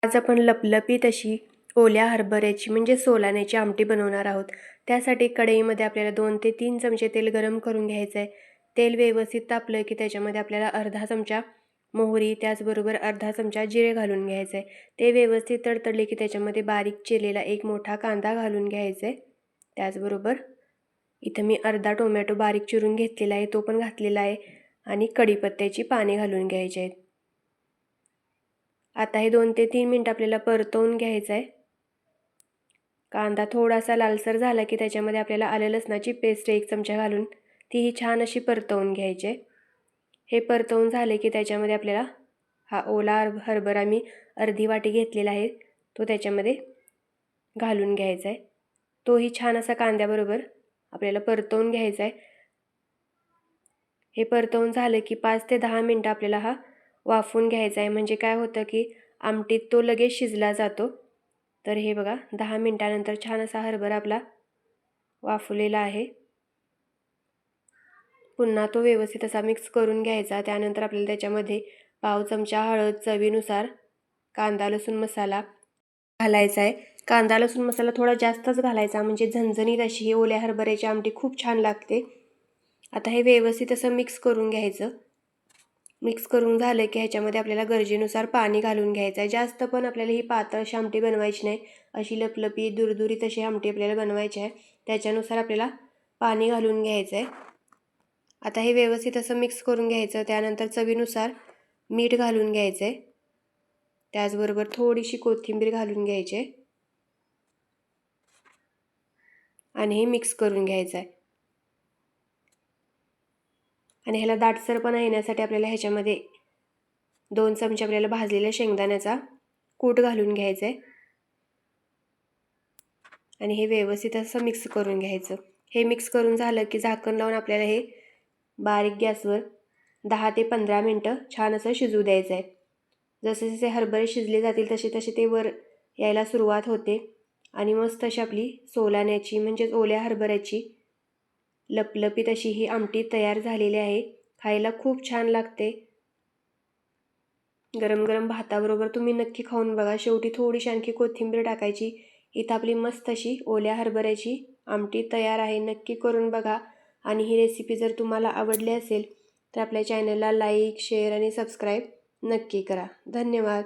आज आपण लपलपीत अशी ओल्या हरभऱ्याची म्हणजे सोलाण्याची आमटी बनवणार आहोत। त्यासाठी कढईमध्ये आपल्याला 2 ते 3 चमचे तेल गरम करून घ्यायचं आहे। तेल व्यवस्थित तापलं की त्याच्यामध्ये आपल्याला अर्धा चमचा मोहरी, त्याचबरोबर अर्धा चमचा जिरे घालून घ्यायचं आहे। ते व्यवस्थित तडतडले की त्याच्यामध्ये बारीक चिरलेला एक मोठा कांदा घालून घ्यायचा आहे। त्याचबरोबर इथं मी अर्धा टोमॅटो बारीक चिरून घेतलेला आहे, तो पण घातलेला आहे आणि कढीपत्त्याची पाने घालून घ्यायची आहेत। आता हे 2 ते 3 मिनिट आपल्याला परतवून घ्यायचं आहे। कांदा थोडासा लालसर झाला की त्याच्यामध्ये आपल्याला आलं लसणाची पेस्ट 1 चमचा घालून तीही छान अशी परतवून घ्यायची आहे। हे परतवून झाले की त्याच्यामध्ये आपल्याला हा ओला हरभरा मी अर्धी वाटी घेतलेला आहे, तो त्याच्यामध्ये घालून घ्यायचा आहे। तोही छान असा कांद्याबरोबर आपल्याला परतवून घ्यायचा आहे। हे परतवून झालं की 5 ते 10 मिनिटं आपल्याला हा वाफवून घ्यायचा आहे। म्हणजे काय होतं की आमटीत तो लगेच शिजला जातो। तर हे बघा 10 मिनिटानंतर छान असा हरभरा आपला वाफवलेला आहे। पुन्हा तो व्यवस्थित असा मिक्स करून घ्यायचा। त्यानंतर आपल्याला त्याच्यामध्ये पाव चमचा हळद, चवीनुसार कांदा लसूण मसाला घालायचा आहे। कांदा लसूण मसाला थोडा जास्तच घालायचा, म्हणजे झणझणीत अशी ही ओल्या हरभऱ्याची आमटी खूप छान लागते। आता हे व्यवस्थित असं मिक्स करून घ्यायचं। मिक्स करून झालं की ह्याच्यामध्ये आपल्याला गरजेनुसार पाणी घालून घ्यायचं आहे। जास्त पण आपल्याला ही पातळ अशी आमटी बनवायची नाही, अशी लपलपी दुरदुरीत अशी आमटी आपल्याला बनवायची आहे। त्याच्यानुसार आपल्याला पाणी घालून घ्यायचं आहे। आता हे व्यवस्थित असं मिक्स करून घ्यायचं। त्यानंतर चवीनुसार मीठ घालून घ्यायचं आहे। त्याचबरोबर थोडीशी कोथिंबीर घालून घ्यायची आहे आणि हे मिक्स करून घ्यायचं आहे। आणि ह्याला दाटसरपणा येण्यासाठी आपल्याला ह्याच्यामध्ये 2 चमचे आपल्याला भाजलेल्या शेंगदाण्याचा कूट घालून घ्यायचा आहे आणि हे व्यवस्थित असं मिक्स करून घ्यायचं। हे मिक्स करून झालं की झाकण लावून आपल्याला हे बारीक गॅसवर 10 ते 15 मिनिटं छान असं शिजू द्यायचं आहे। जसे जसे हरभरे शिजले जातील तसे तसे ते वर यायला सुरुवात होते आणि मस्त अशी आपली सोलाण्याची म्हणजेच ओल्या हरभऱ्याची लपलपीत अशी ही आमटी तयार झालेली आहे। खायला खूप छान लागते। गरम गरम भाताबरोबर तुम्ही नक्की खाऊन बघा। शेवटी थोडीशी आणखी कोथिंबीर टाकायची। इथं आपली मस्त अशी ओल्या हरभऱ्याची आमटी तयार आहे। नक्की करून बघा आणि ही रेसिपी जर तुम्हाला आवडली असेल तर आपल्या चॅनलला लाईक, शेअर आणि सबस्क्राईब नक्की करा। धन्यवाद।